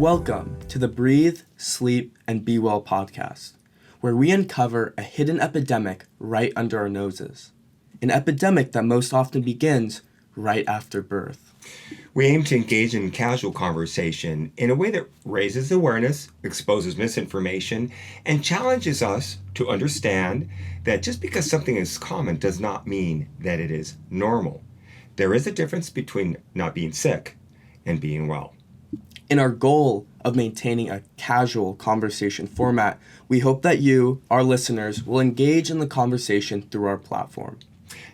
Welcome to the Breathe, Sleep, and Be Well podcast, where we uncover a hidden epidemic right under our noses. An epidemic that most often begins right after birth. We aim to engage in casual conversation in a way that raises awareness, exposes misinformation, and challenges us to understand that just because something is common does not mean that it is normal. There is a difference between not being sick and being well. In our goal of maintaining a casual conversation format, we hope that you, our listeners, will engage in the conversation through our platform.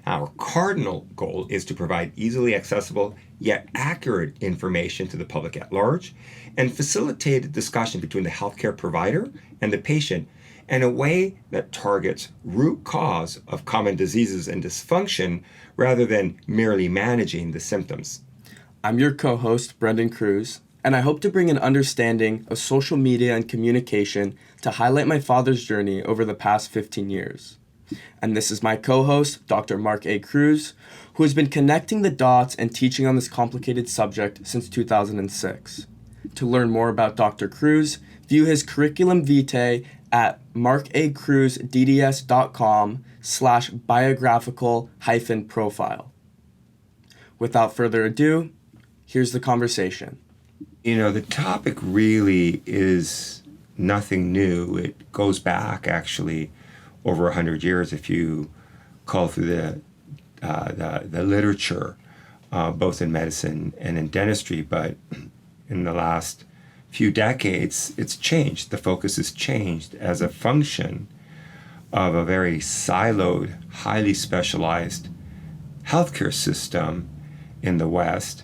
Our cardinal goal is to provide easily accessible yet accurate information to the public at large and facilitate a discussion between the healthcare provider and the patient in a way that targets root cause of common diseases and dysfunction rather than merely managing the symptoms. I'm your co-host, Mark A Cruz, and I hope to bring an understanding of social media and communication to highlight my father's journey over the past 15 years. And this is my co-host, Dr. Mark A. Cruz, who has been connecting the dots and teaching on this complicated subject since 2006. To learn more about Dr. Cruz, view his curriculum vitae at markacruzdds.com/biographical-profile. Without further ado, here's the conversation. The topic really is nothing new. It goes back actually over 100 years if you call through the literature, both in medicine and in dentistry. But in the last few decades, it's changed. The focus has changed as a function of a very siloed, highly specialized healthcare system in the West,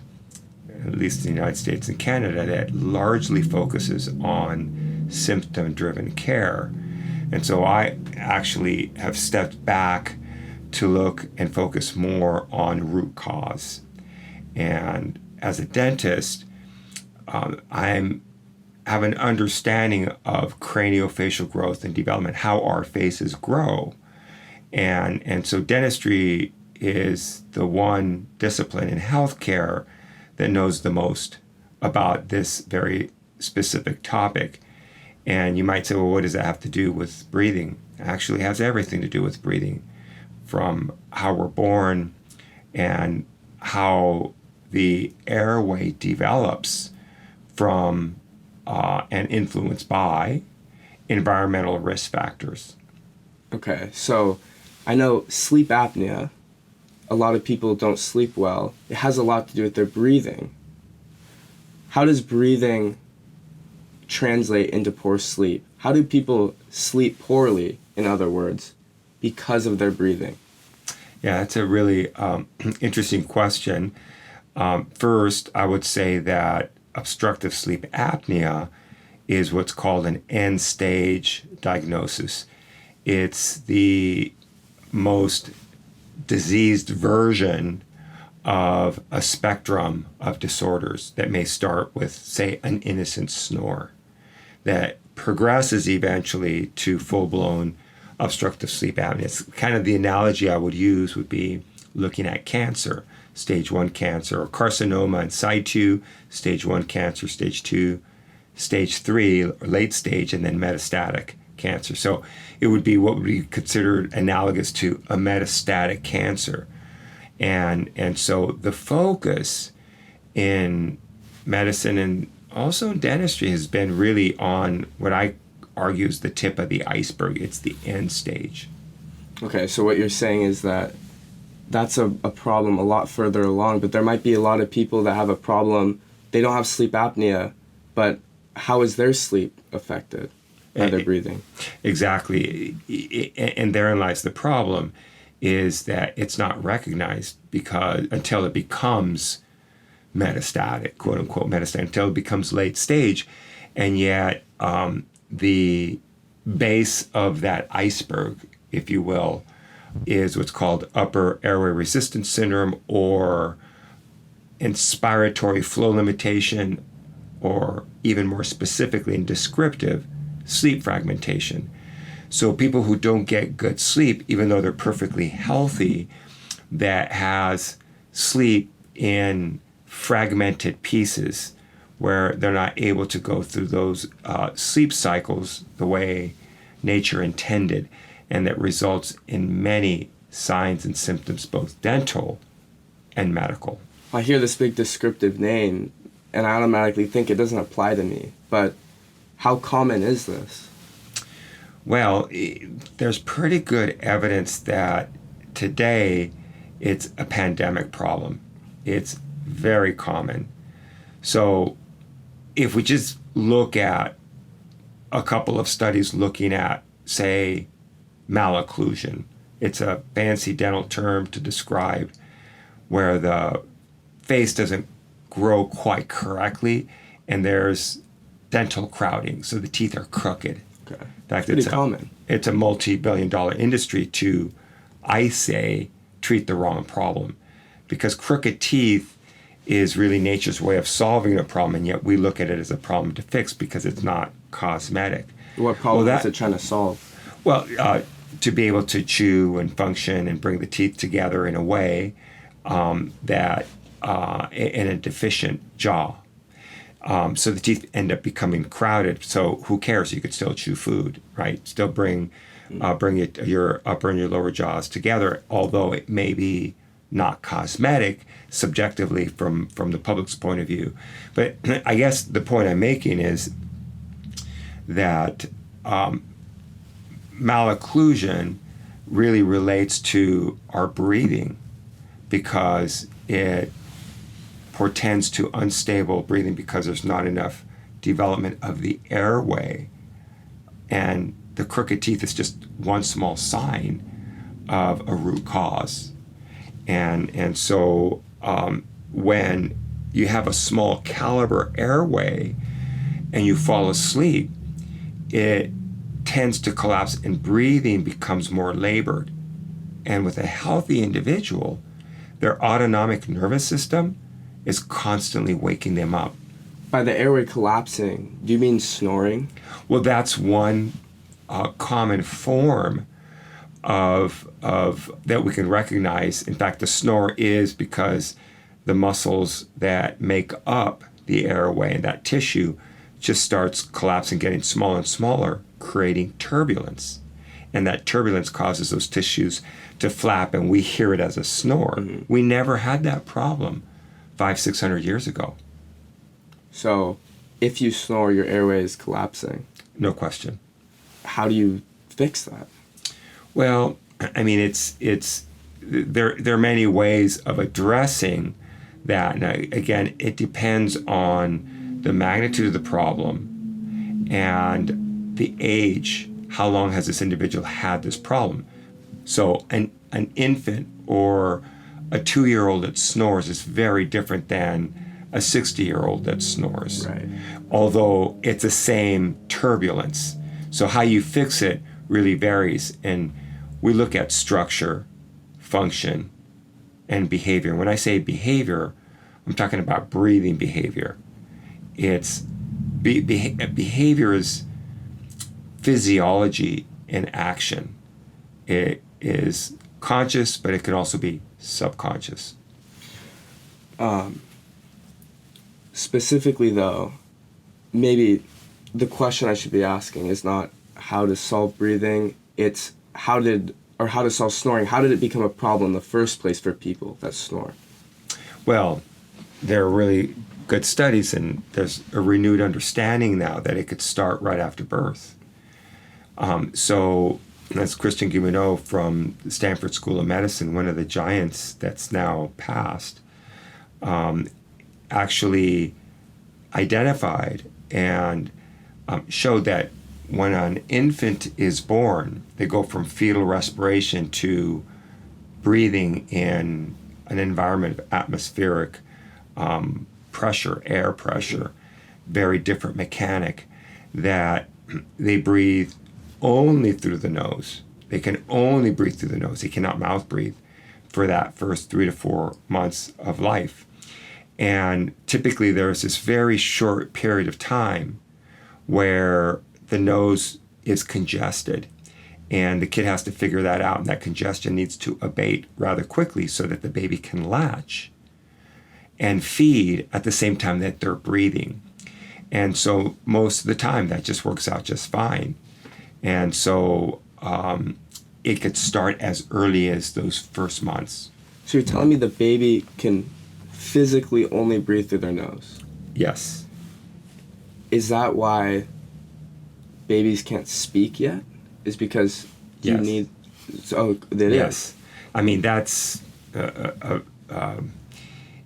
at least in the United States and Canada, that largely focuses on symptom-driven care. And so I actually have stepped back to look and focus more on root cause. And as a dentist, I have an understanding of craniofacial growth and development, how our faces grow. And so dentistry is the one discipline in healthcare that knows the most about this very specific topic. And you might say, well, what does that have to do with breathing? It actually has everything to do with breathing, from how we're born and how the airway develops from and influenced by environmental risk factors. Okay, so I know sleep apnea, a lot of people don't sleep well. It has a lot to do with their breathing. How does breathing translate into poor sleep? How do people sleep poorly, in other words, because of their breathing? Yeah, that's a really interesting question. First, I would say that obstructive sleep apnea is what's called an end-stage diagnosis. It's the most diseased version of a spectrum of disorders that may start with, say, an innocent snore that progresses eventually to full-blown obstructive sleep apnea. It's kind of the analogy I would use would be looking at cancer, stage 1 cancer, or carcinoma in situ, stage 1 cancer, stage 2, stage 3, or late stage, and then metastatic cancer. So it would be what would be considered analogous to a metastatic cancer. And so the focus in medicine and also in dentistry has been really on what I argue is the tip of the iceberg. It's the end stage. Okay, so what you're saying is that that's a problem a lot further along, but there might be a lot of people that have a problem. They don't have sleep apnea, but how is their sleep affected by their breathing? Exactly. And therein lies the problem, is that it's not recognized until it becomes metastatic, quote unquote metastatic, until it becomes late stage. And yet the base of that iceberg, if you will, is what's called upper airway resistance syndrome, or inspiratory flow limitation, or even more specifically and descriptive, sleep fragmentation. So people who don't get good sleep, even though they're perfectly healthy, that has sleep in fragmented pieces where they're not able to go through those sleep cycles the way nature intended, and that results in many signs and symptoms, both dental and medical. I hear this big descriptive name, and I automatically think it doesn't apply to me. But how common is this? Well, there's pretty good evidence that today it's a pandemic problem. It's very common. So if we just look at a couple of studies looking at, say, malocclusion, it's a fancy dental term to describe where the face doesn't grow quite correctly and there's dental crowding, so the teeth are crooked. Okay. In fact, Pretty common. It's a multi-billion-dollar industry to, I say, treat the wrong problem, because crooked teeth is really nature's way of solving a problem, and yet we look at it as a problem to fix because it's not cosmetic. What problem is it trying to solve? Well, to be able to chew and function and bring the teeth together in a way that in a deficient jaw. So the teeth end up becoming crowded. So who cares? You could still chew food, right? Still bring your upper and your lower jaws together, although it may be not cosmetic subjectively from the public's point of view. But I guess the point I'm making is that malocclusion really relates to our breathing, because it portends to unstable breathing because there's not enough development of the airway. And the crooked teeth is just one small sign of a root cause. And so when you have a small caliber airway and you fall asleep, it tends to collapse and breathing becomes more labored. And with a healthy individual, their autonomic nervous system is constantly waking them up. By the airway collapsing, do you mean snoring? Well, that's one common form of that we can recognize. In fact, the snore is because the muscles that make up the airway and that tissue just starts collapsing, getting smaller and smaller, creating turbulence. And that turbulence causes those tissues to flap, and we hear it as a snore. Mm-hmm. We never had that problem 500-600 years ago. So if you snore, your airway is collapsing. No question. How do you fix that? Well, I mean, there are many ways of addressing that. Now, again, it depends on the magnitude of the problem and the age. How long has this individual had this problem? So an infant or a 2-year-old that snores is very different than a 60-year-old that snores. Right. Although it's the same turbulence. So how you fix it really varies. And we look at structure, function, and behavior. When I say behavior, I'm talking about breathing behavior. It's behavior is physiology in action. It is conscious, but it can also be subconscious. Specifically, though, maybe the question I should be asking is not how to solve breathing, it's how to solve snoring. How did it become a problem in the first place for people that snore? Well, there are really good studies, and there's a renewed understanding now that it could start right after birth. So that's Christian Guilleminault from the Stanford School of Medicine, one of the giants that's now passed, actually identified and showed that when an infant is born, they go from fetal respiration to breathing in an environment of atmospheric pressure, air pressure, very different mechanic, that they breathe only through the nose. They can only breathe through the nose. They cannot mouth breathe for that first 3 to 4 months of life. And typically there's this very short period of time where the nose is congested, and the kid has to figure that out, and that congestion needs to abate rather quickly so that the baby can latch and feed at the same time that they're breathing. And so most of the time that just works out just fine. And so it could start as early as those first months. So you're telling me the baby can physically only breathe through their nose? Yes. Is that why babies can't speak yet? Is because you Yes. need... So it is. Yes. I mean, that's...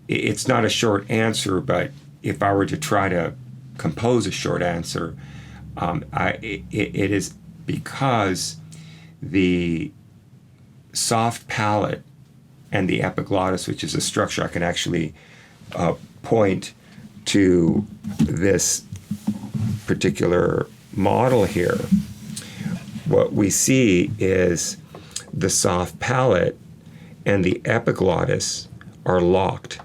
it's not a short answer, but if I were to try to compose a short answer, it is because the soft palate and the epiglottis, which is a structure, I can actually point to this particular model here. What we see is the soft palate and the epiglottis are locked.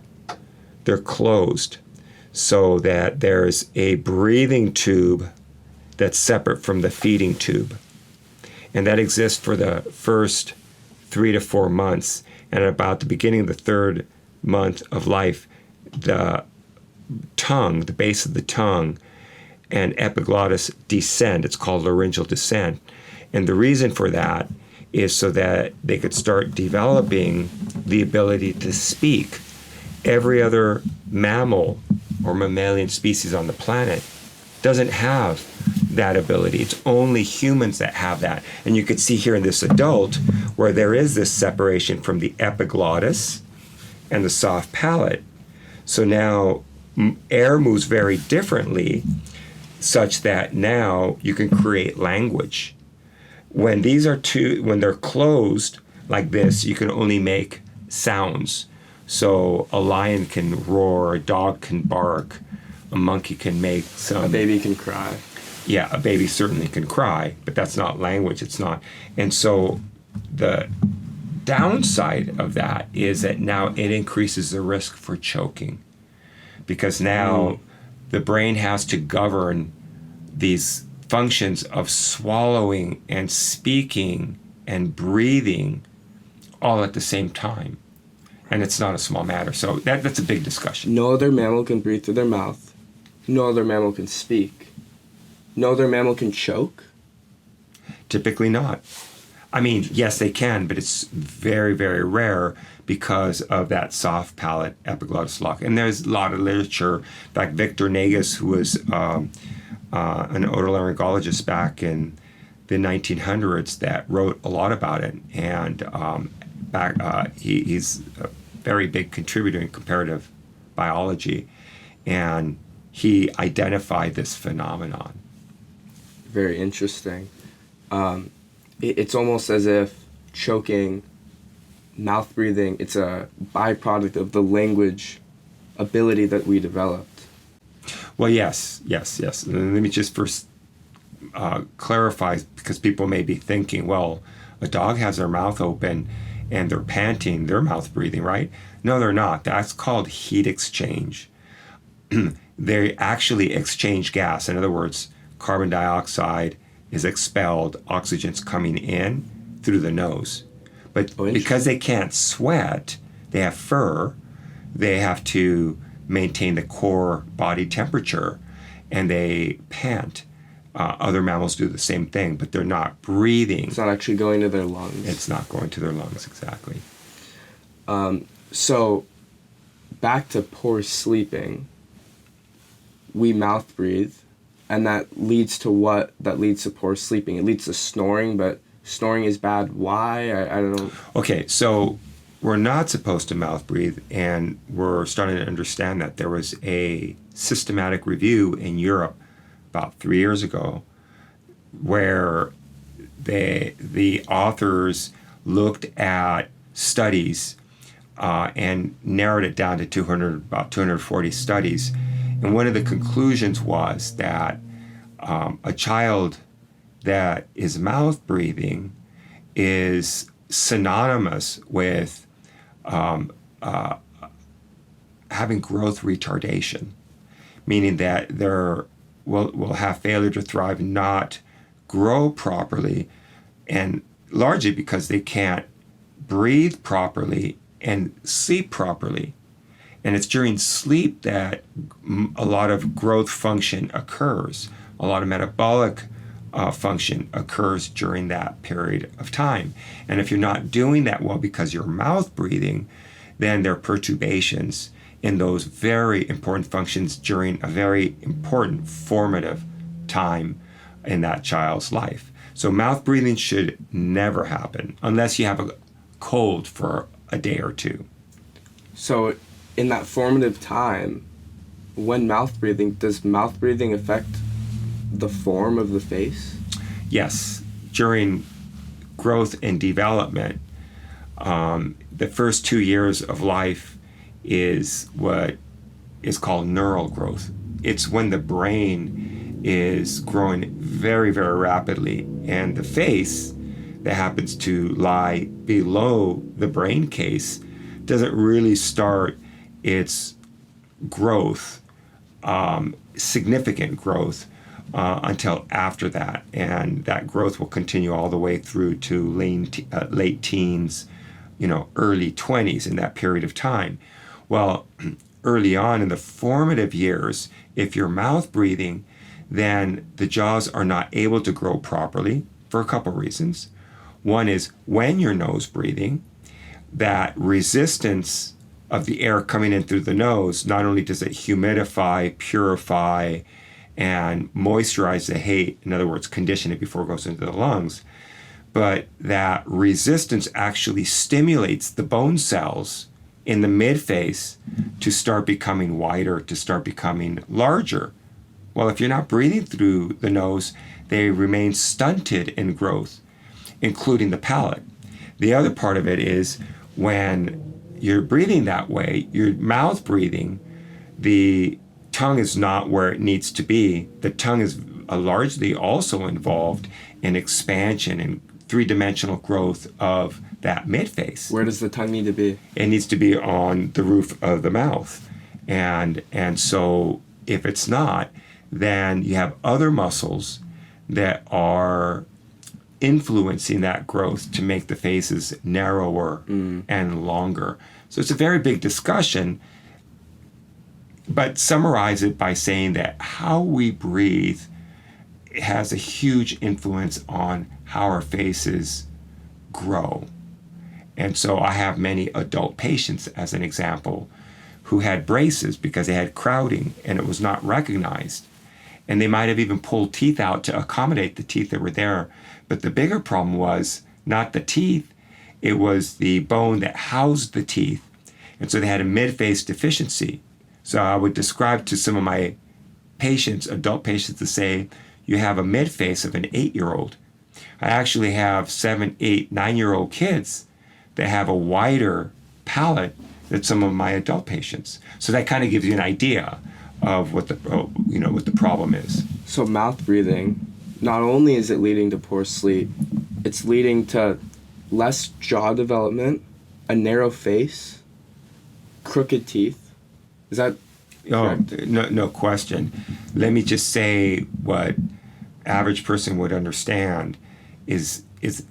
They're closed so that there's a breathing tube that's separate from the feeding tube. And that exists for the first 3 to 4 months. And at about the beginning of the 3rd month of life, the tongue, the base of the tongue, and epiglottis descend. It's called laryngeal descent. And the reason for that is so that they could start developing the ability to speak. Every other mammal or mammalian species on the planet doesn't have that ability. It's only humans that have that. And you could see here in this adult where there is this separation from the epiglottis and the soft palate. So now air moves very differently, such that now you can create language. When they're closed like this, you can only make sounds. So a lion can roar, a dog can bark, a monkey can make some... A baby can cry. Yeah, a baby certainly can cry, but that's not language, it's not. And so the downside of that is that now it increases the risk for choking, because now the brain has to govern these functions of swallowing and speaking and breathing all at the same time. And it's not a small matter. So that's a big discussion. No other mammal can breathe through their mouth. No other mammal can speak. No other mammal can choke. Typically not. I mean, yes, they can, but it's very, very rare because of that soft palate epiglottis lock. And there's a lot of literature. In fact, Victor Negus, who was an otolaryngologist back in the 1900s, that wrote a lot about it. And he's a very big contributor in comparative biology. And he identified this phenomenon. Very interesting. It's almost as if choking, mouth breathing, it's a byproduct of the language ability that we developed. Well, yes. And let me just first clarify, because people may be thinking, well, a dog has their mouth open and they're panting, they're mouth breathing, right? No, they're not. That's called heat exchange. They actually exchange gas. In other words, carbon dioxide is expelled, oxygen's coming in through the nose. But because they can't sweat, they have fur, they have to maintain the core body temperature, and they pant. Other mammals do the same thing, but they're not breathing. It's not actually going to their lungs. It's not going to their lungs, exactly. So, back to poor sleeping. We mouth breathe, and that leads to what? That leads to poor sleeping. It leads to snoring, but snoring is bad. Why? I don't know. Okay, so we're not supposed to mouth breathe, and we're starting to understand that. There was a systematic review in Europe about 3 years ago where the authors looked at studies and narrowed it down to about 240 studies. And one of the conclusions was that a child that is mouth breathing is synonymous with having growth retardation, meaning that they're will have failure to thrive, not grow properly, and largely because they can't breathe properly and sleep properly. And it's during sleep that a lot of growth function occurs. A lot of metabolic function occurs during that period of time. And if you're not doing that well because you're mouth breathing, then there are perturbations in those very important functions during a very important formative time in that child's life. So mouth breathing should never happen unless you have a cold for a day or two. So in that formative time, when mouth breathing, does mouth breathing affect the form of the face? Yes. During growth and development, the first 2 years of life is what is called neural growth. It's when the brain is growing very, very rapidly, and the face that happens to lie below the brain case doesn't really start its growth, significant growth, until after that. And that growth will continue all the way through to late teens, early 20s in that period of time. Well, early on in the formative years, if you're mouth breathing, then the jaws are not able to grow properly for a couple reasons. One is when you're nose breathing, that resistance of the air coming in through the nose, not only does it humidify, purify, and moisturize the hay, in other words, condition it before it goes into the lungs, but that resistance actually stimulates the bone cells in the midface to start becoming wider, to start becoming larger. Well, if you're not breathing through the nose, they remain stunted in growth, including the palate. The other part of it is when you're breathing that way, your mouth breathing, the tongue is not where it needs to be. The tongue is largely also involved in expansion and three-dimensional growth of that midface. Where does the tongue need to be? It needs to be on the roof of the mouth. And so if it's not, then you have other muscles that are influencing that growth to make the faces narrower and longer. So it's a very big discussion, but summarize it by saying that how we breathe has a huge influence on how our faces grow. And so I have many adult patients, as an example, who had braces because they had crowding and it was not recognized. And they might have even pulled teeth out to accommodate the teeth that were there. But the bigger problem was not the teeth, it was the bone that housed the teeth. And so they had a midface deficiency. So I would describe to some of my patients, adult patients, to say, you have a midface of an 8-year-old. I actually have 7, 8, 9-year-old kids that have a wider palate than some of my adult patients. So that kind of gives you an idea of what the problem is. So mouth breathing, not only is it leading to poor sleep, it's leading to less jaw development, a narrow face, crooked teeth. Is that correct? No question. Let me just say what average person would understand is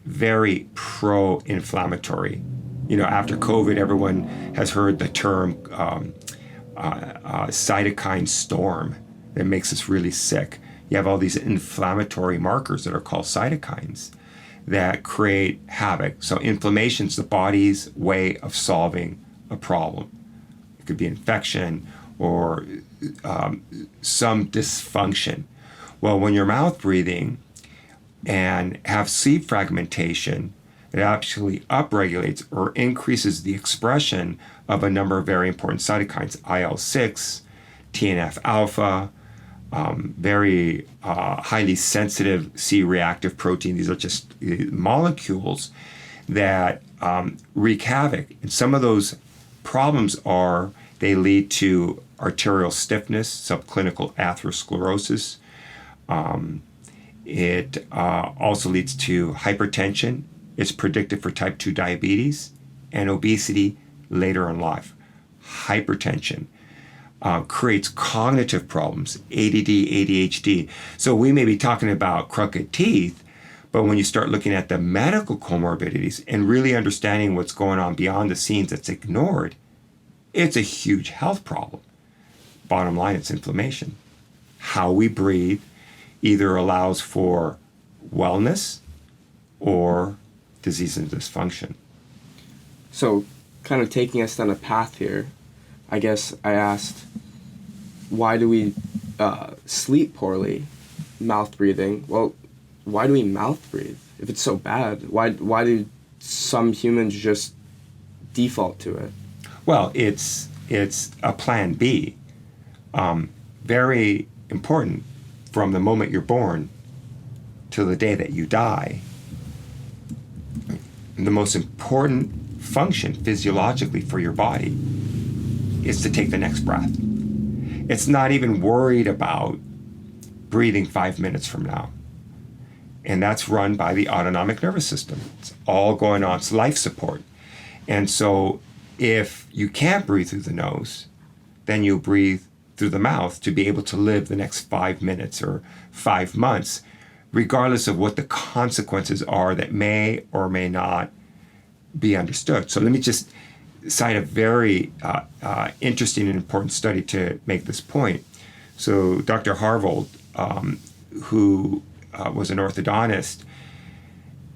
very pro-inflammatory. After COVID, everyone has heard the term cytokine storm that makes us really sick. You have all these inflammatory markers that are called cytokines that create havoc. So inflammation is the body's way of solving a problem. It could be infection or some dysfunction. Well, when you're mouth breathing and have sleep fragmentation, it actually upregulates or increases the expression of a number of very important cytokines, IL-6, TNF-alpha, very highly sensitive C-reactive protein. These are just molecules that wreak havoc. And some of those problems they lead to arterial stiffness, subclinical atherosclerosis. It also leads to hypertension. It's predictive for type 2 diabetes and obesity later in life. Hypertension creates cognitive problems, ADD, ADHD. So we may be talking about crooked teeth, but when you start looking at the medical comorbidities and really understanding what's going on beyond the scenes that's ignored, It's a huge health problem. Bottom line, it's inflammation. How we breathe either allows for wellness or disease and dysfunction. So, kind of taking us down a path here, I guess I asked, why do we sleep poorly, mouth breathing? Well, why do we mouth breathe? If it's so bad, why do some humans just default to it? Well, it's a plan B. Very important from the moment you're born till the day that you die. The most important function physiologically for your body is to take the next breath. It's not even worried about breathing 5 minutes from now. And that's run by the autonomic nervous system. It's all going on. It's life support. And so if you can't breathe through the nose, then you breathe through the mouth to be able to live the next 5 minutes or 5 months, regardless of what the consequences are that may or may not be understood. So let me just cite a very interesting and important study to make this point. So Dr. Harvold, who was an orthodontist,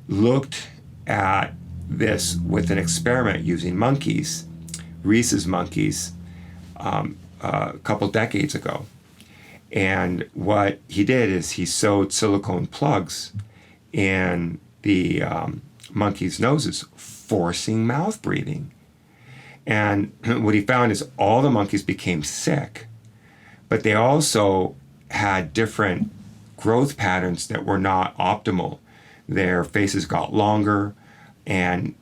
looked at this with an experiment using monkeys, rhesus monkeys, a couple decades ago. And what he did is he sewed silicone plugs in the monkeys' noses, forcing mouth breathing. And what he found is all the monkeys became sick, but they also had different growth patterns that were not optimal. Their faces got longer, and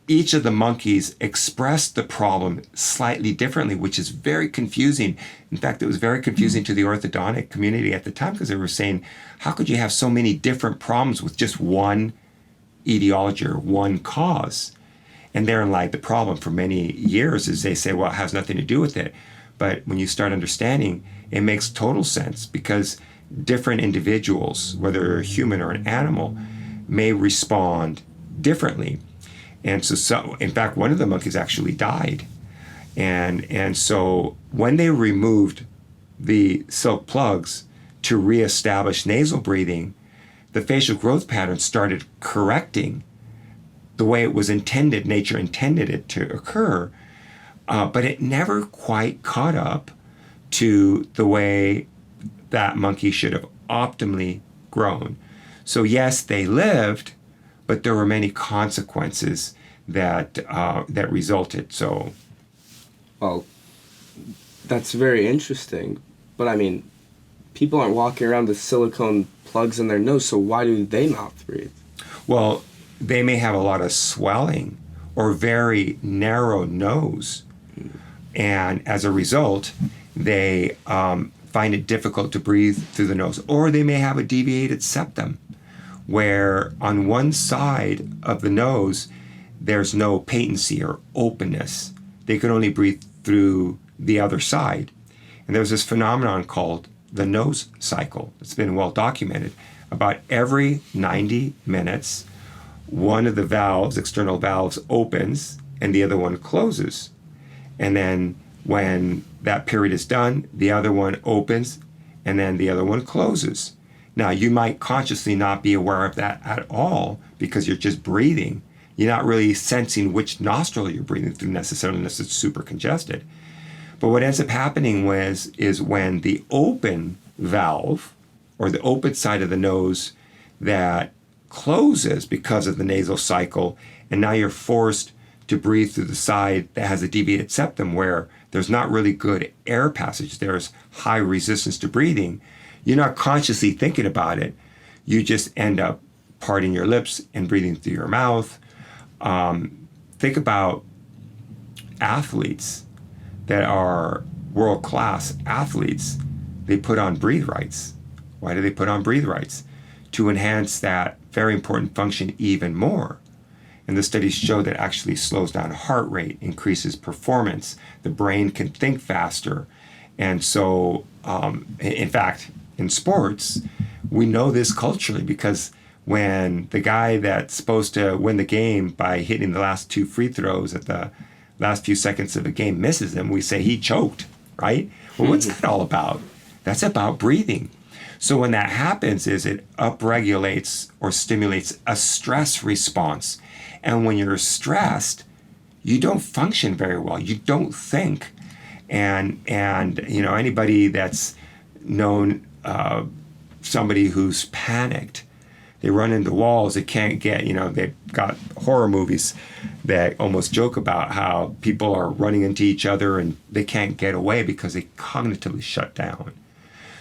each of the monkeys expressed the problem slightly differently, which is very confusing. In fact, it was very confusing to the orthodontic community at the time, because they were saying, how could you have so many different problems with just one etiology or one cause? And therein lied the problem for many years, is they say, well, it has nothing to do with it. But when you start understanding, it makes total sense, because different individuals, whether they're a human or an animal, may respond differently. And so in fact, one of the monkeys actually died. And so when they removed the silk plugs to reestablish nasal breathing, the facial growth pattern started correcting the way it was intended, nature intended it to occur, but it never quite caught up to the way that monkey should have optimally grown. So yes, they lived, but there were many consequences that that resulted. So, well, that's very interesting. But I mean, people aren't walking around with silicone plugs in their nose, so why do they mouth breathe? Well, they may have a lot of swelling or very narrow nose, and as a result, they find it difficult to breathe through the nose. Or they may have a deviated septum, where on one side of the nose, there's no patency or openness. They can only breathe through the other side. And there's this phenomenon called the nose cycle. It's been well documented. About every 90 minutes, one of the valves, external valves, opens and the other one closes. And then when that period is done, the other one opens and then the other one closes. Now, you might consciously not be aware of that at all because you're just breathing. You're not really sensing which nostril you're breathing through necessarily, unless it's super congested. But what ends up happening is when the open valve, or the open side of the nose that closes because of the nasal cycle, and now you're forced to breathe through the side that has a deviated septum where there's not really good air passage, there's high resistance to breathing, you're not consciously thinking about it. You just end up parting your lips and breathing through your mouth. Think about athletes that are world-class athletes. They put on breathe rights. Why do they put on breathe rights? To enhance that very important function even more. And the studies show that actually slows down heart rate, increases performance. The brain can think faster. And so, in fact, in sports, we know this culturally, because when the guy that's supposed to win the game by hitting the last 2 free throws at the last few seconds of a game misses him, we say he choked, right? Well, what's that all about? That's about breathing. So when that happens is it upregulates or stimulates a stress response. And when you're stressed, you don't function very well. You don't think. And anybody that's known somebody who's panicked, they run into walls, they can't get, they've got horror movies that almost joke about how people are running into each other and they can't get away because they cognitively shut down.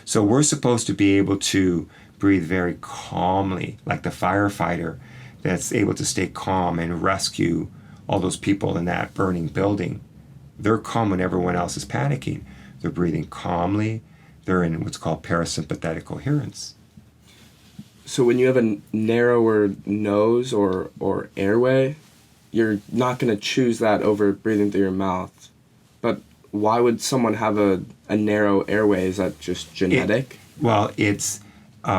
So we're supposed to be able to breathe very calmly, like the firefighter that's able to stay calm and rescue all those people in that burning building. They're calm when everyone else is panicking. They're breathing calmly. They're in what's called parasympathetic coherence. So when you have a narrower nose or airway, you're not going to choose that over breathing through your mouth. But why would someone have a narrow airway? Is that just genetic?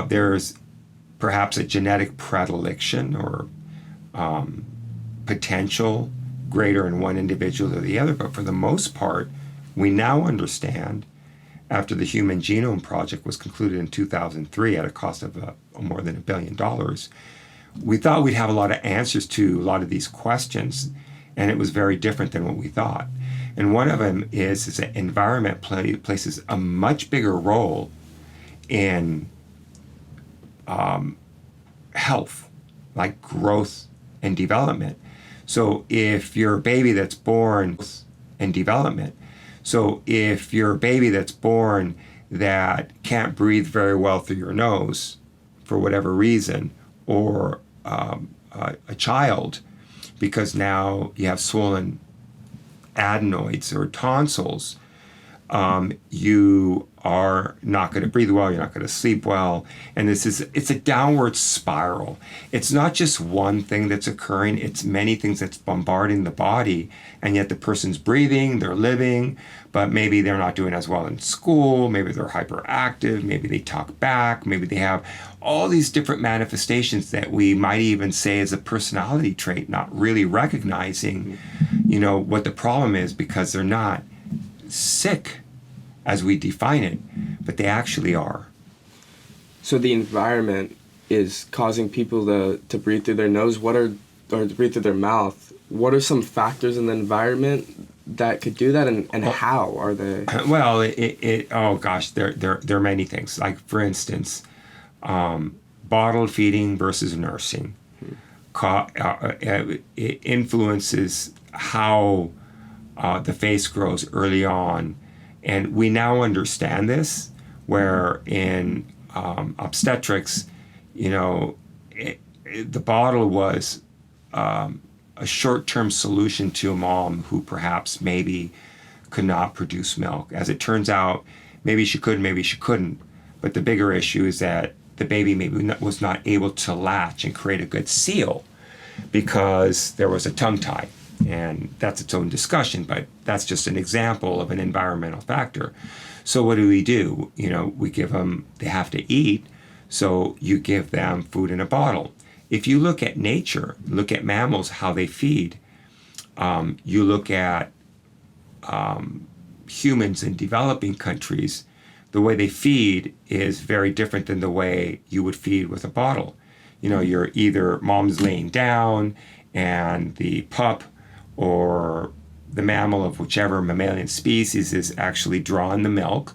There's perhaps a genetic predilection or potential greater in one individual or the other. But for the most part, we now understand, after the Human Genome Project was concluded in 2003 at a cost of more than $1 billion, we thought we'd have a lot of answers to a lot of these questions, and it was very different than what we thought. And one of them is that environment places a much bigger role in health, like growth and development. So if you're a baby that's born in development, so if you're a baby that's born that can't breathe very well through your nose for whatever reason, or a child, because now you have swollen adenoids or tonsils, you are not going to breathe well, you're not going to sleep well, and it's a downward spiral. It's not just one thing that's occurring, it's many things that's bombarding the body, and yet the person's breathing, they're living, but maybe they're not doing as well in school, maybe they're hyperactive, maybe they talk back, maybe they have all these different manifestations that we might even say is a personality trait, not really recognizing, what the problem is, because they're not sick as we define it, but they actually are. So the environment is causing people to breathe through their nose, or to breathe through their mouth. What are some factors in the environment that could do that, and how are they? Well, there are many things. Like, for instance, bottled feeding versus nursing. It influences how the face grows early on. And we now understand this, where in obstetrics, the bottle was a short-term solution to a mom who perhaps maybe could not produce milk. As it turns out, maybe she could, maybe she couldn't. But the bigger issue is that the baby was not able to latch and create a good seal because there was a tongue tie. And that's its own discussion, but that's just an example of an environmental factor. So what do? We give them, they have to eat, so you give them food in a bottle. If you look at nature, look at mammals, how they feed, you look at humans in developing countries, the way they feed is very different than the way you would feed with a bottle. You're either mom's laying down and the pup or the mammal of whichever mammalian species is actually drawing the milk.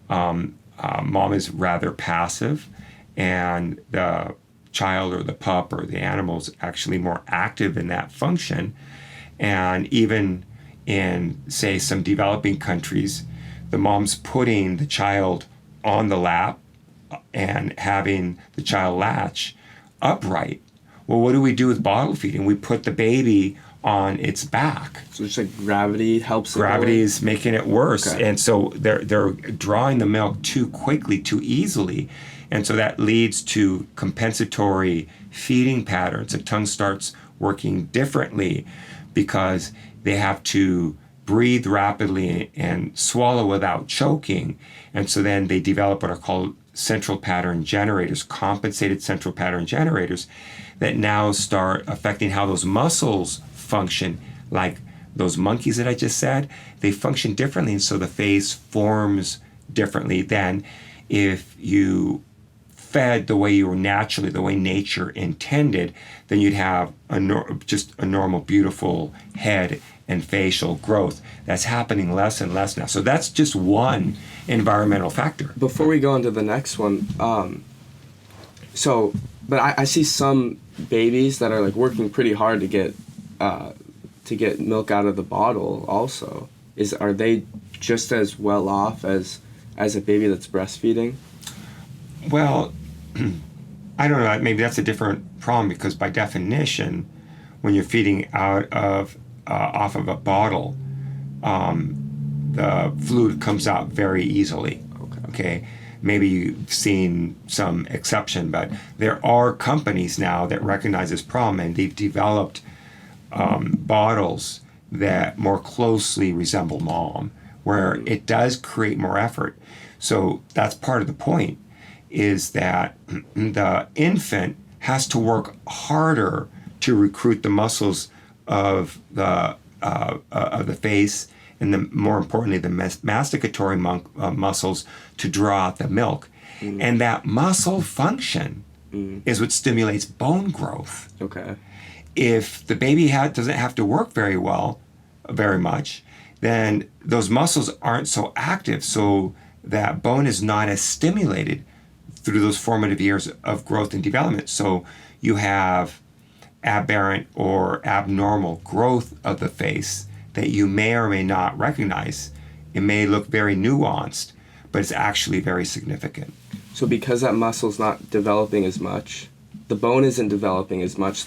Mom is rather passive, and the child or the pup or the animal is actually more active in that function. And even in, say, some developing countries, the mom's putting the child on the lap and having the child latch upright. Well, what do we do with bottle feeding? We put the baby on its back. So just like gravity helps. Gravity is making it worse. Okay. And so they're drawing the milk too quickly, too easily. And so that leads to compensatory feeding patterns. The tongue starts working differently because they have to breathe rapidly and swallow without choking. And so then they develop what are called central pattern generators, compensated central pattern generators, that now start affecting how those muscles function, like those monkeys that I just said, they function differently, and so the face forms differently than if you fed the way you were naturally, the way nature intended, then you'd have just a normal, beautiful head and facial growth. That's happening less and less now. So that's just one environmental factor. Before we go into the next one, but I see some babies that are like working pretty hard to get milk out of the bottle also. Are they just as well off as a baby that's breastfeeding? Well, I don't know. Maybe that's a different problem, because by definition, when you're feeding out of off of a bottle, the fluid comes out very easily. Okay. Maybe you've seen some exception, but there are companies now that recognize this problem, and they've developed bottles that more closely resemble mom, where it does create more effort. So that's part of the point, is that the infant has to work harder to recruit the muscles of the face, and more importantly, the masticatory muscles to draw out the milk. And that muscle function is what stimulates bone growth. Okay. If the baby doesn't have to work very much, then those muscles aren't so active, so that bone is not as stimulated through those formative years of growth and development. So you have aberrant or abnormal growth of the face that you may or may not recognize. It may look very nuanced, but it's actually very significant. So because that muscle's not developing as much, the bone isn't developing as much,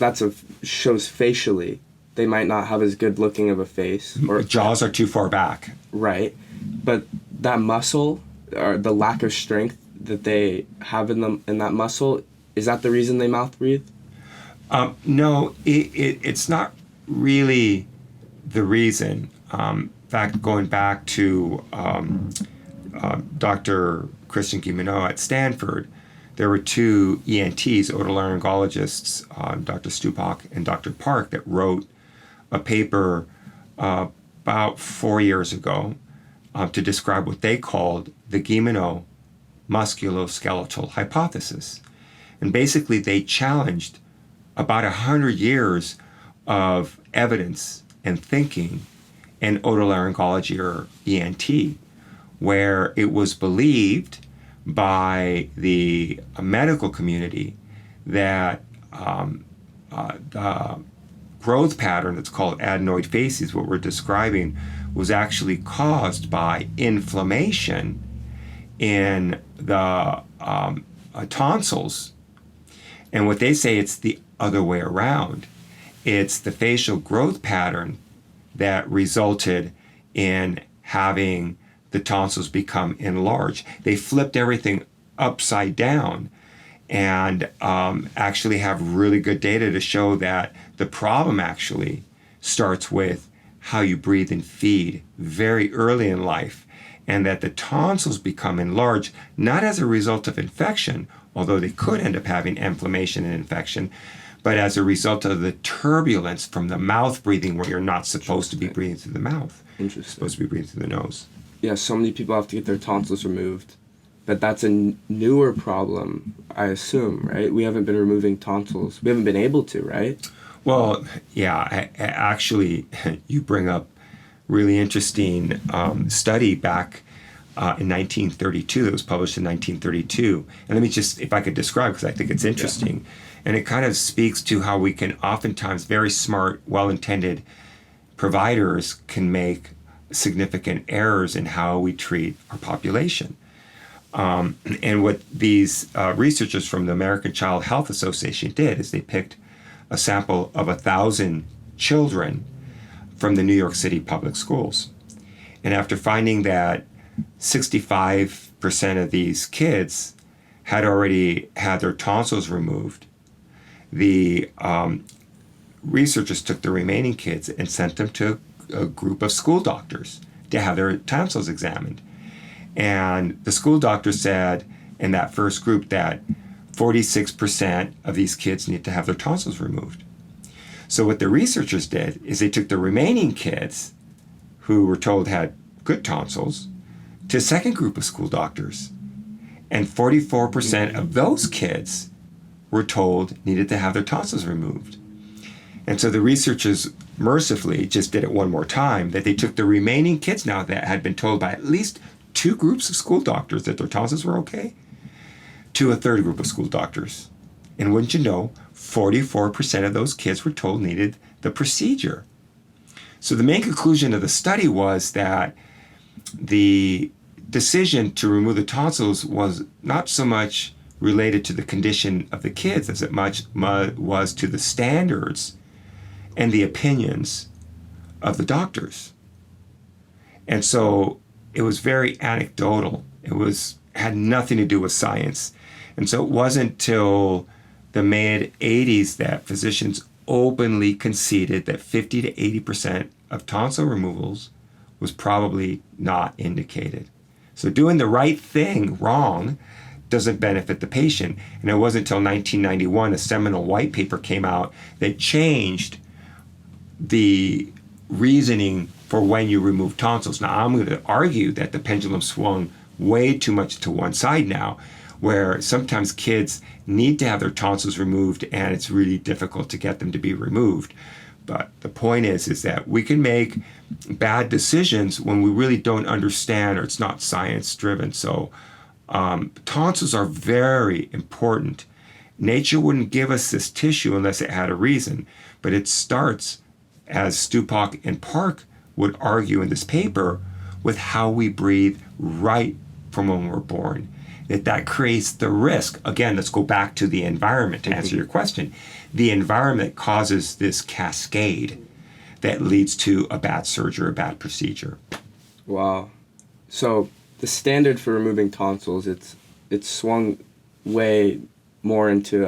shows facially they might not have as good looking of a face. Or jaws are too far back. Right. But that muscle, or the lack of strength that they have in that muscle, is that the reason they mouth breathe? No, it's not really the reason. In fact, going back to Dr. Christian Guilleminault at Stanford, there were two ENTs, otolaryngologists, Dr. Stupak and Dr. Park, that wrote a paper about 4 years ago to describe what they called the Guilleminault musculoskeletal hypothesis. And basically they challenged about 100 years of evidence and thinking in otolaryngology, or ENT, where it was believed by the medical community that the growth pattern that's called adenoid facies, what we're describing, was actually caused by inflammation in the tonsils. And what they say, it's the other way around. It's the facial growth pattern that resulted in having the tonsils become enlarged. They flipped everything upside down, and actually have really good data to show that the problem actually starts with how you breathe and feed very early in life, and that the tonsils become enlarged not as a result of infection, although they could end up having inflammation and infection, but as a result of the turbulence from the mouth breathing, where you're not supposed to be breathing through the mouth. Interesting. You're supposed to be breathing through the nose. Yeah, so many people have to get their tonsils removed, but that's a newer problem, I assume, right? We haven't been removing tonsils. We haven't been able to, right? Well, yeah, actually, you bring up really interesting study back in 1932 that was published in 1932. And let me just, if I could describe, because I think it's interesting. Yeah. And it kind of speaks to how we can oftentimes, very smart, well-intended providers can make significant errors in how we treat our population. And what these researchers from the American Child Health Association did is they picked a sample of 1,000 children from the New York City public schools. And after finding that 65% of these kids had already had their tonsils removed, the researchers took the remaining kids and sent them to a group of school doctors to have their tonsils examined. And the school doctor said in that first group that 46% of these kids need to have their tonsils removed. So what the researchers did is they took the remaining kids who were told had good tonsils to a second group of school doctors. And 44% of those kids were told needed to have their tonsils removed. And so the researchers mercifully just did it one more time, that they took the remaining kids now that had been told by at least 2 groups of school doctors that their tonsils were okay, to a third group of school doctors. And wouldn't you know, 44% of those kids were told needed the procedure. So the main conclusion of the study was that the decision to remove the tonsils was not so much related to the condition of the kids as it much was to the standards and the opinions of the doctors. And so it was very anecdotal. It had nothing to do with science. And so it wasn't till the mid-'80s that physicians openly conceded that 50 to 80% of tonsil removals was probably not indicated. So doing the right thing wrong doesn't benefit the patient. And it wasn't until 1991 a seminal white paper came out that changed the reasoning for when you remove tonsils. Now, I'm going to argue that the pendulum swung way too much to one side now, where sometimes kids need to have their tonsils removed and it's really difficult to get them to be removed. But the point is that we can make bad decisions when we really don't understand or it's not science driven. So tonsils are very important. Nature wouldn't give us this tissue unless it had a reason, but it starts, as Stupak and Park would argue in this paper, with how we breathe right from when we're born. That creates the risk. Again, let's go back to the environment to answer your question. The environment causes this cascade that leads to a bad surgery or a bad procedure. Wow. So the standard for removing tonsils, it's swung way more into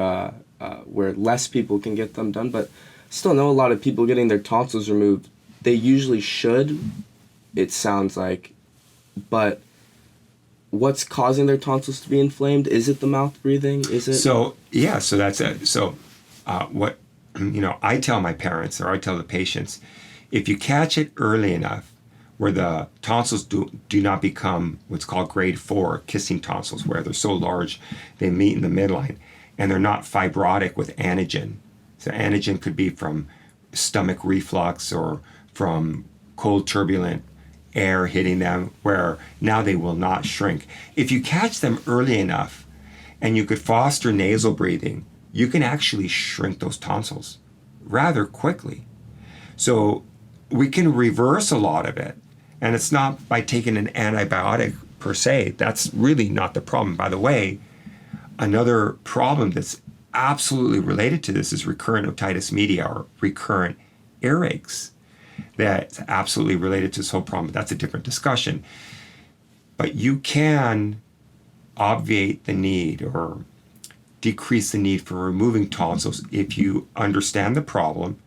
where less people can get them done, but still know a lot of people getting their tonsils removed. They usually should, it sounds like, but what's causing their tonsils to be inflamed? Is it the mouth breathing? Is it? So that's it. So what I tell my parents, or I tell the patients, if you catch it early enough, where the tonsils do not become what's called grade 4 kissing tonsils, where they're so large they meet in the midline, and they're not fibrotic with anagen. So anagen could be from stomach reflux or from cold turbulent air hitting them, where now they will not shrink. If you catch them early enough and you could foster nasal breathing, you can actually shrink those tonsils rather quickly. So we can reverse a lot of it. And it's not by taking an antibiotic per se. That's really not the problem. By the way, another problem that's absolutely related to this is recurrent otitis media, or recurrent earaches. That's absolutely related to this whole problem. That's a different discussion. But you can obviate the need or decrease the need for removing tonsils if you understand the problem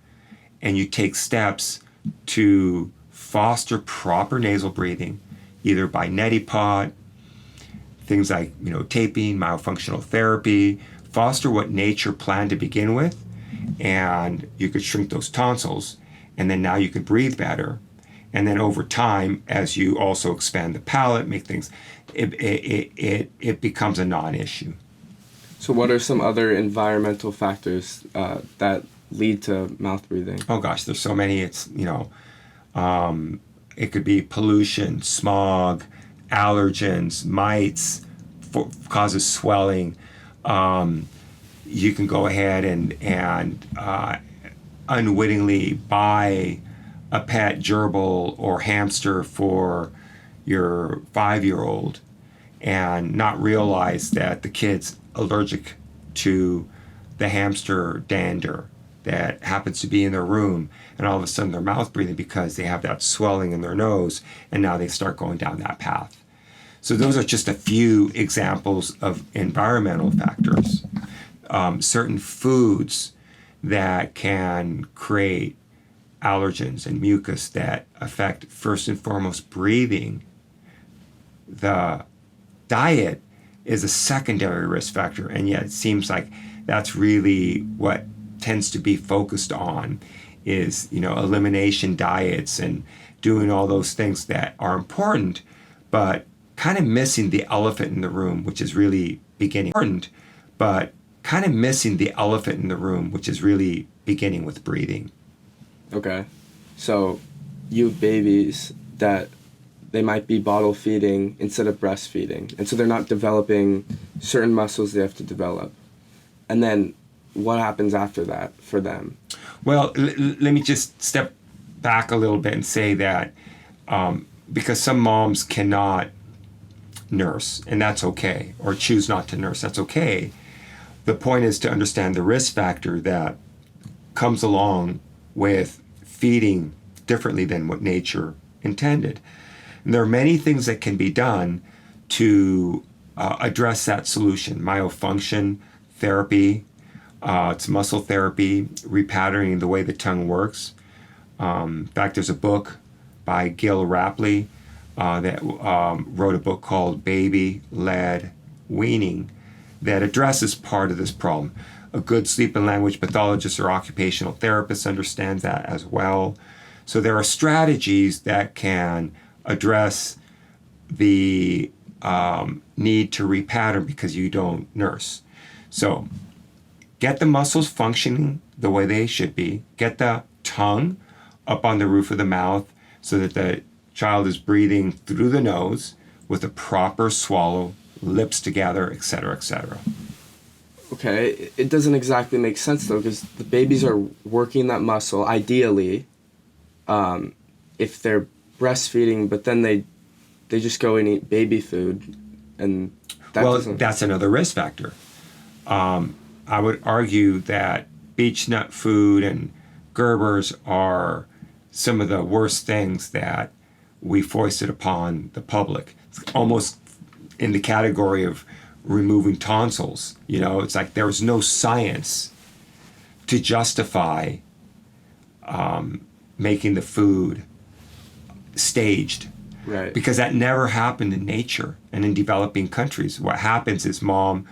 and you take steps to foster proper nasal breathing, either by neti pot, things like taping, myofunctional therapy, foster what nature planned to begin with, and you could shrink those tonsils, and then now you can breathe better. And then over time, as you also expand the palate, make things, it becomes a non-issue. So what are some other environmental factors that lead to mouth breathing? Oh gosh, there's so many. It's, it could be pollution, smog, allergens, mites, causes swelling. You can go ahead and unwittingly buy a pet gerbil or hamster for your 5-year-old and not realize that the kid's allergic to the hamster dander that happens to be in their room, and all of a sudden they're mouth breathing because they have that swelling in their nose, and now they start going down that path. So those are just a few examples of environmental factors. Certain foods that can create allergens and mucus that affect, first and foremost, breathing. The diet is a secondary risk factor, and yet it seems like that's really what tends to be focused on is, elimination diets and doing all those things that are important, but kind of missing the elephant in the room, which is really beginning with breathing. Okay. So you have babies that they might be bottle feeding instead of breastfeeding. And so they're not developing certain muscles they have to develop. And then what happens after that for them? Well, let me just step back a little bit and say that because some moms cannot nurse, and that's okay, or choose not to nurse, that's okay. The point is to understand the risk factor that comes along with feeding differently than what nature intended. And there are many things that can be done to address that solution. Myofunction therapy, it's muscle therapy, repatterning the way the tongue works. In fact, there's a book by Gil Rapley that wrote a book called Baby-Led Weaning that addresses part of this problem. A good sleep and language pathologist or occupational therapist understands that as well. So there are strategies that can address the need to repattern because you don't nurse. So get the muscles functioning the way they should be. Get the tongue up on the roof of the mouth so that the child is breathing through the nose with a proper swallow, lips together, etc., etc. Okay, it doesn't exactly make sense though, because the babies are working that muscle ideally if they're breastfeeding, but then they just go and eat baby food, and that's another risk factor. I would argue that beech nut food and Gerbers are some of the worst things that we foisted upon the public. It's almost in the category of removing tonsils. It's like there was no science to justify making the food staged. Right. Because that never happened in nature and in developing countries. What happens is mom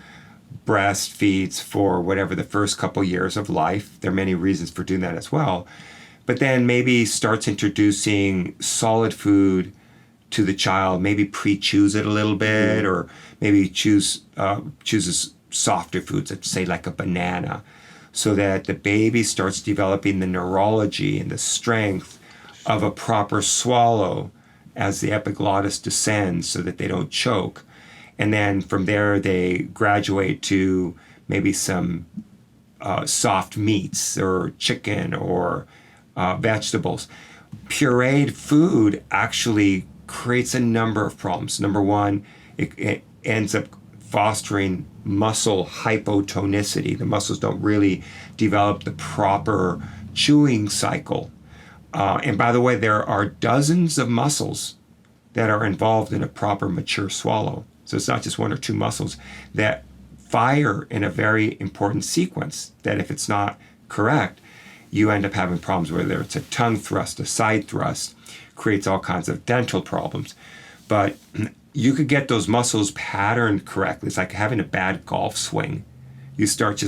breastfeeds for whatever the first couple years of life. There are many reasons for doing that as well. But then maybe starts introducing solid food to the child, maybe pre-chews it a little bit, or maybe chooses softer foods, let's say like a banana, so that the baby starts developing the neurology and the strength of a proper swallow as the epiglottis descends so that they don't choke. And then from there, they graduate to maybe some soft meats or chicken or vegetables. Pureed food actually creates a number of problems. Number one, it ends up fostering muscle hypotonicity. The muscles don't really develop the proper chewing cycle. And by the way, there are dozens of muscles that are involved in a proper mature swallow. So it's not just one or two muscles that fire in a very important sequence that if it's not correct, you end up having problems, whether it's a tongue thrust, a side thrust, creates all kinds of dental problems. But you could get those muscles patterned correctly. It's like having a bad golf swing. You start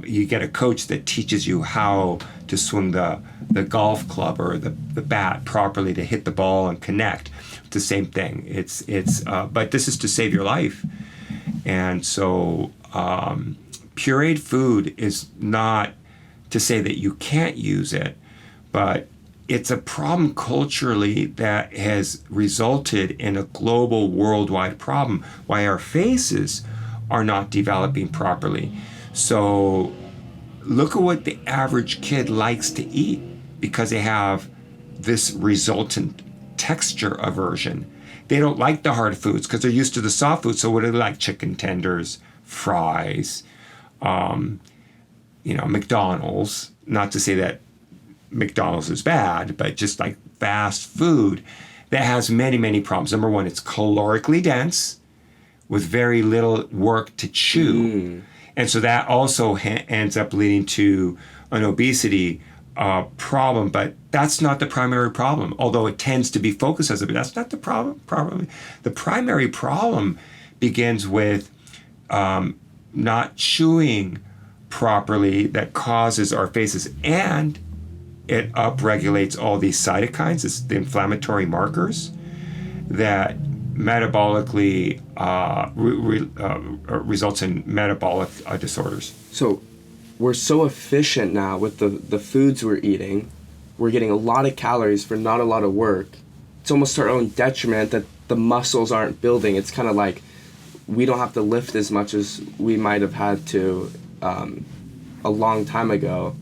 you get a coach that teaches you how to swing the golf club or the bat properly to hit the ball and connect. It's the same thing. But this is to save your life. And so pureed food is not to say that you can't use it, but it's a problem culturally that has resulted in a global, worldwide problem, why our faces are not developing properly. So look at what the average kid likes to eat because they have this resultant texture aversion. They don't like the hard foods because they're used to the soft foods. So what do they like? Chicken tenders, fries, McDonald's. Not to say that McDonald's is bad, but just like fast food that has many, many problems. Number one, it's calorically dense with very little work to chew. And so that also ends up leading to an obesity problem, but that's not the primary problem, although it tends to be focused as a, but that's not the problem. Probably the primary problem begins with not chewing properly that causes our faces, and it upregulates all these cytokines, it's the inflammatory markers that metabolically results in metabolic disorders. So we're so efficient now with the foods we're eating. We're getting a lot of calories for not a lot of work. It's almost to our own detriment that the muscles aren't building. It's kind of like we don't have to lift as much as we might have had to a long time ago.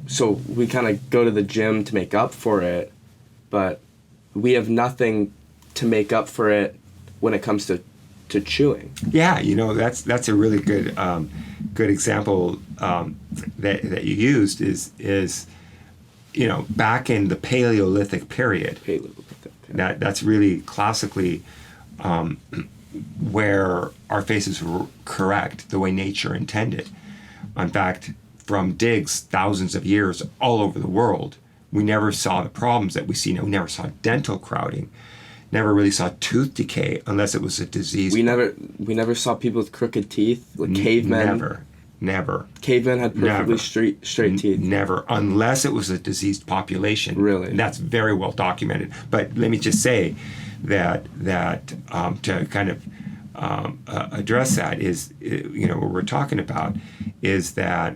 So we kind of go to the gym to make up for it, but we have nothing to make up for it when it comes to chewing. Yeah, that's a really good good example that you used is back in the Paleolithic period. That's really classically where our faces were correct the way nature intended. In fact, from digs thousands of years all over the world, we never saw the problems that we see now. We never saw dental crowding, never really saw tooth decay unless it was a disease. We never saw people with crooked teeth, like cavemen. Never. Cavemen had perfectly straight teeth. Never, unless it was a diseased population. Really? And that's very well documented. But let me just say that to kind of address that is, what we're talking about is that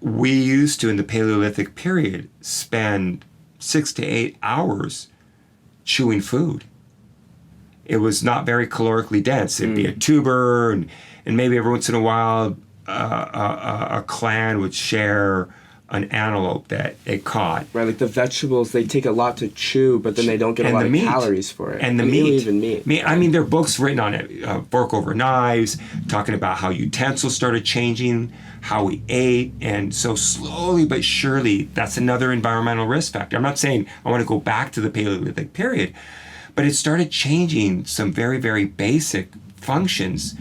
we used to, in the Paleolithic period, spend 6 to 8 hours chewing food. It was not very calorically dense. It'd be a tuber, and maybe every once in a while a clan would share an antelope that it caught. Right, like the vegetables, they take a lot to chew, but then they don't get a lot of calories for it. And the meat. Even meat. I mean, there are books written on it, Fork Over Knives, talking about how utensils started changing, how we ate, and so slowly but surely, that's another environmental risk factor. I'm not saying I want to go back to the Paleolithic period, but it started changing some very, very basic functions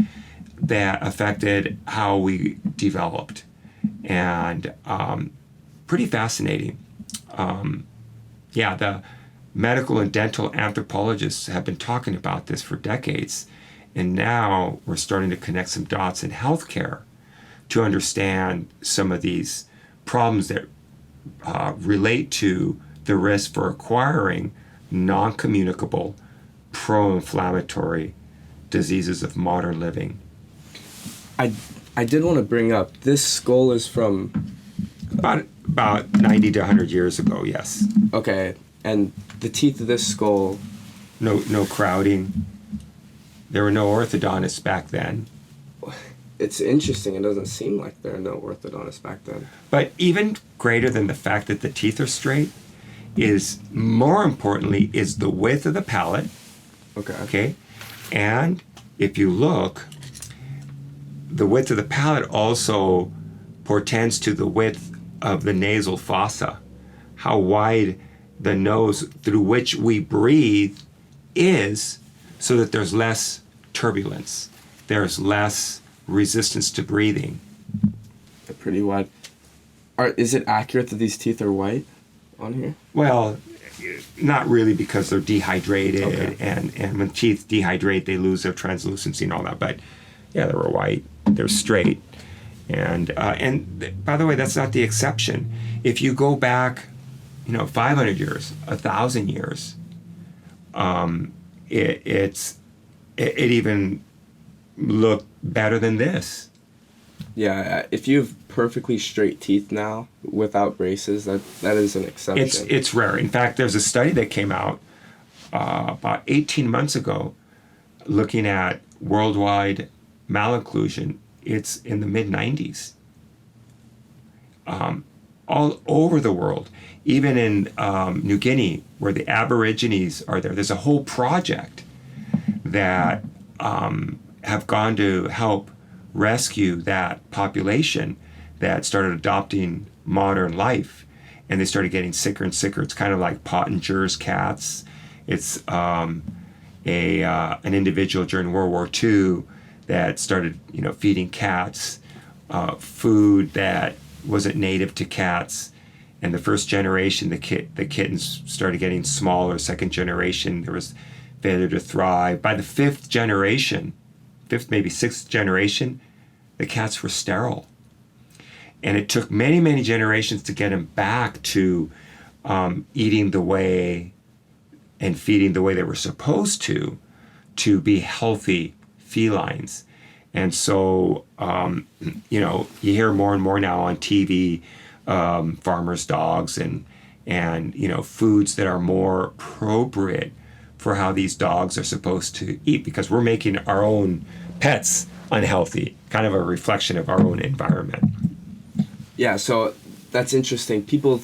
that affected how we developed. And pretty fascinating. The medical and dental anthropologists have been talking about this for decades, and now we're starting to connect some dots in healthcare to understand some of these problems that relate to the risk for acquiring non-communicable, pro-inflammatory diseases of modern living. I did want to bring up, this skull is from... About 90 to 100 years ago, yes. Okay, and the teeth of this skull... No crowding. There were no orthodontists back then. It's interesting. It doesn't seem like there are no orthodontists back then. But even greater than the fact that the teeth are straight is, more importantly, is the width of the palate. Okay? And if you look, the width of the palate also portends to the width of the nasal fossa, how wide the nose through which we breathe is, so that there's less turbulence, there's less resistance to breathing. They're pretty wide. Is it accurate that these teeth are white on here? Well, not really, because they're dehydrated, and when teeth dehydrate, they lose their translucency and all that. But yeah, they were white, they're straight. And by the way, that's not the exception. If you go back, 500 years, 1,000 years, it even looked better than this. Yeah, if you have perfectly straight teeth now without braces, that is an exception. It's rare. In fact, there's a study that came out about 18 months ago looking at worldwide malocclusion. It's in the mid-90s. All over the world, even in New Guinea, where the Aborigines are there, there's a whole project that have gone to help rescue that population that started adopting modern life, and they started getting sicker and sicker. It's kind of like Pottinger's cats. It's an individual during World War II that started, feeding cats food that wasn't native to cats. And the first generation, the kittens started getting smaller. Second generation, there was failure to thrive. By the fifth, maybe sixth generation, the cats were sterile. And it took many, many generations to get them back to eating the way and feeding the way they were supposed to be healthy felines. And so, you hear more and more now on TV, farmers' dogs and foods that are more appropriate for how these dogs are supposed to eat, because we're making our own pets unhealthy, kind of a reflection of our own environment. Yeah, so that's interesting. People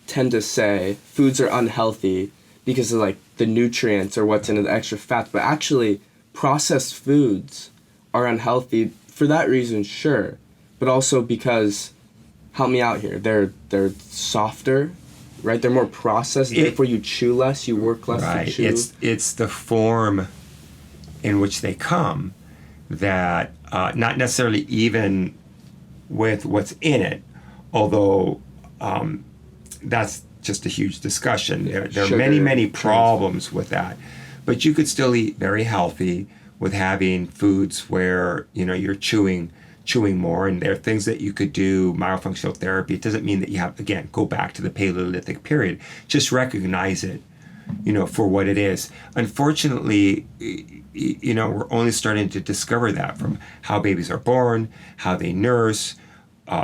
tend to say foods are unhealthy because of like the nutrients or what's in the extra fat, but actually processed foods are unhealthy for that reason, sure, but also because, help me out here, they're softer, right? They're more processed, therefore you chew less, you work less to chew. It's the form in which they come that not necessarily even with what's in it, although that's just a huge discussion. There are many problems with that, but you could still eat very healthy with having foods where you're chewing more, and there are things that you could do. Myofunctional therapy, it doesn't mean that you have, again, go back to the Paleolithic period. Just recognize it for what it is. Unfortunately, we're only starting to discover that from how babies are born, how they nurse,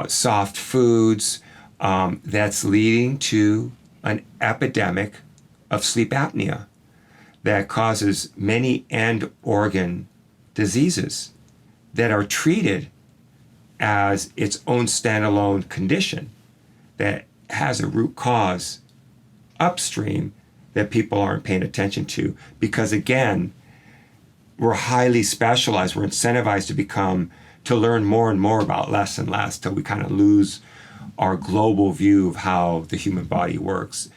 soft foods, that's leading to an epidemic of sleep apnea that causes many end organ diseases that are treated as its own standalone condition that has a root cause upstream that people aren't paying attention to, because again, we're highly specialized. We're incentivized to learn more and more about less and less till we kind of lose our global view of how the human body works.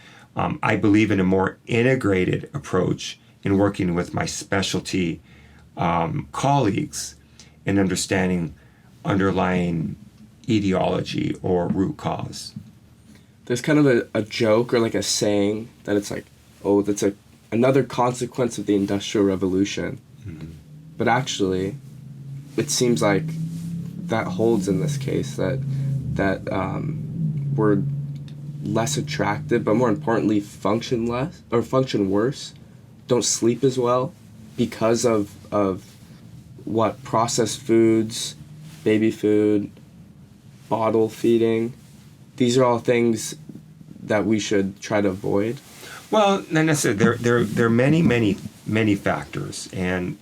I believe in a more integrated approach in working with my specialty colleagues in understanding underlying etiology or root cause. There's kind of a joke or like a saying that it's like, oh, that's another consequence of the Industrial Revolution. Mm-hmm. But actually, it seems like that holds in this case, that we're less attractive, but more importantly, function less or function worse, don't sleep as well because of what processed foods, baby food, bottle feeding. These are all things that we should try to avoid. Well, not necessarily. There are many factors, and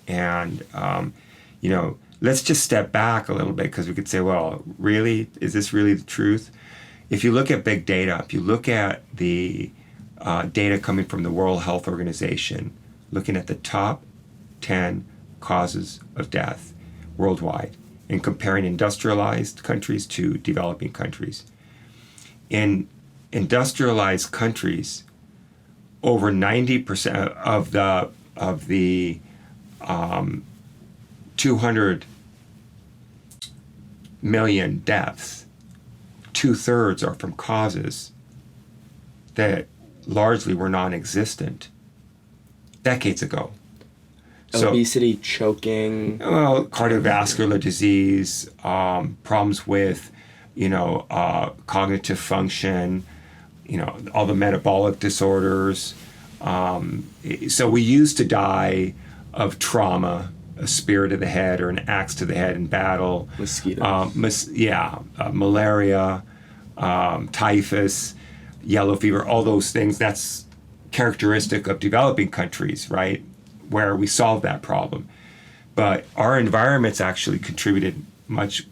let's just step back a little bit, because we could say, well, really, is this really the truth? If you look at big data, if you look at the data coming from the World Health Organization, looking at the top 10 causes of death worldwide, and comparing industrialized countries to developing countries. In industrialized countries, over 90% of the 200 million deaths, 2/3 are from causes that largely were non-existent decades ago. Obesity, choking. Well, cardiovascular disease, problems with, cognitive function, all the metabolic disorders. So we used to die of trauma, a spear to the head or an axe to the head in battle. Mosquitoes. Malaria, typhus, yellow fever, all those things. That's characteristic of developing countries, right? Where we solved that problem. But our environments actually contributed much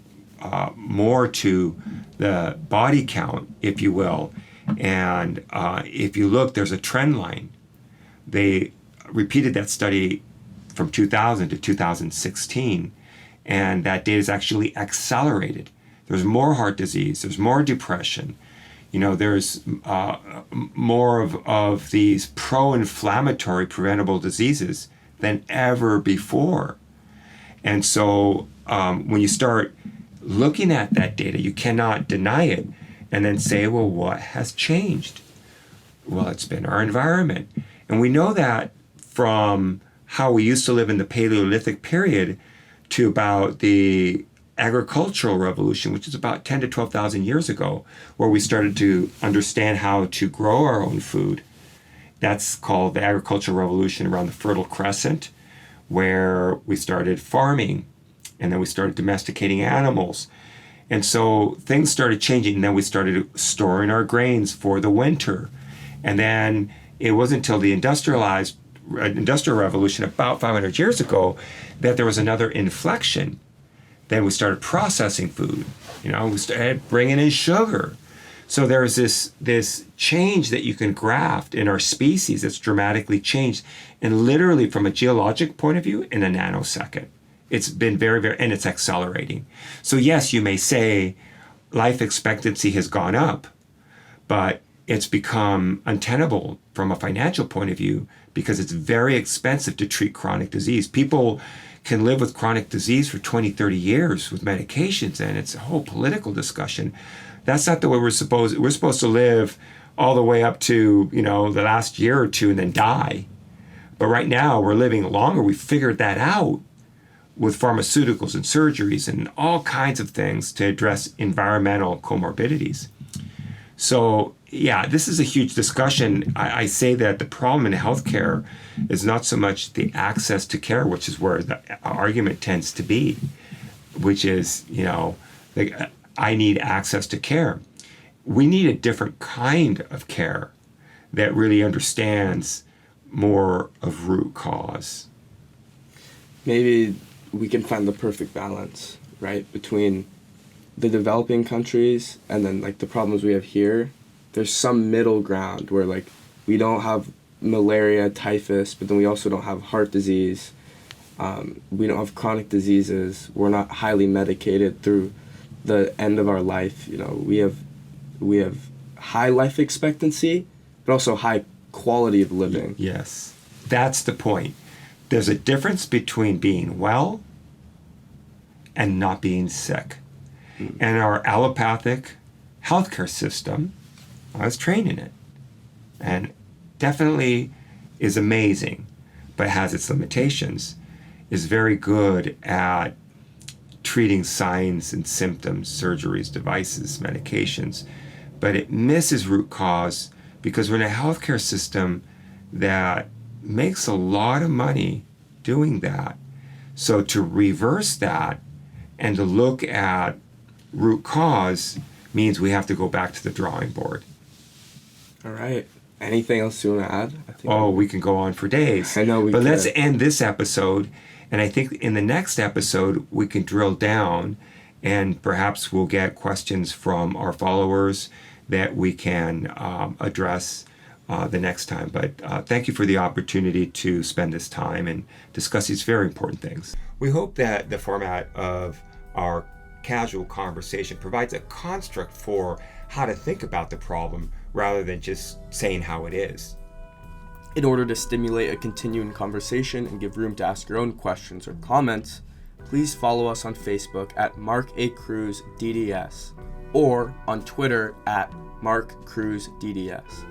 more to the body count, if you will. And if you look, there's a trend line. They repeated that study from 2000 to 2016, and that data is actually accelerated. There's more heart disease, there's more depression, there's more of these pro-inflammatory preventable diseases than ever before. And so when you start looking at that data, you cannot deny it and then say, well, what has changed? Well, it's been our environment. And we know that from how we used to live in the Paleolithic period to about the agricultural revolution, which is about 10 to 12,000 years ago, where we started to understand how to grow our own food. That's called the agricultural revolution around the Fertile Crescent, where we started farming and then we started domesticating animals. And so things started changing. And then we started storing our grains for the winter. And then it wasn't until the industrial revolution about 500 years ago that there was another inflection. Then we started processing food. We started bringing in sugar. So there's this change that you can graft in our species that's dramatically changed. And literally from a geologic point of view, in a nanosecond. It's been very, very, and it's accelerating. So yes, you may say life expectancy has gone up, but it's become untenable from a financial point of view because it's very expensive to treat chronic disease. People can live with chronic disease for 20, 30 years with medications, and it's a whole political discussion. That's not the way we're supposed to live all the way up to, the last year or two and then die. But right now we're living longer. We figured that out with pharmaceuticals and surgeries and all kinds of things to address environmental comorbidities. So yeah, this is a huge discussion. I say that the problem in healthcare is not so much the access to care, which is where the argument tends to be, which is, I need access to care. We need a different kind of care that really understands more of root cause. Maybe we can find the perfect balance, right, between the developing countries and then the problems we have here. There's some middle ground where we don't have malaria, typhus, but then we also don't have heart disease. We don't have chronic diseases. We're not highly medicated through the end of our life. We have high life expectancy, but also high quality of living. Yes, that's the point. There's a difference between being well and not being sick. And our allopathic healthcare system, I was trained in it, and definitely is amazing, but has its limitations, is very good at treating signs and symptoms, surgeries, devices, medications, but it misses root cause because we're in a healthcare system that makes a lot of money doing that. So to reverse that and to look at root cause means we have to go back to the drawing board. All right. Anything else you want to add? We can go on for days. I know we can. But let's end this episode. And I think in the next episode, we can drill down and perhaps we'll get questions from our followers that we can address the next time. But thank you for the opportunity to spend this time and discuss these very important things. We hope that the format of our casual conversation provides a construct for how to think about the problem rather than just saying how it is. In order to stimulate a continuing conversation and give room to ask your own questions or comments, please follow us on Facebook at Mark A Cruz DDS or on Twitter at Mark Cruz DDS.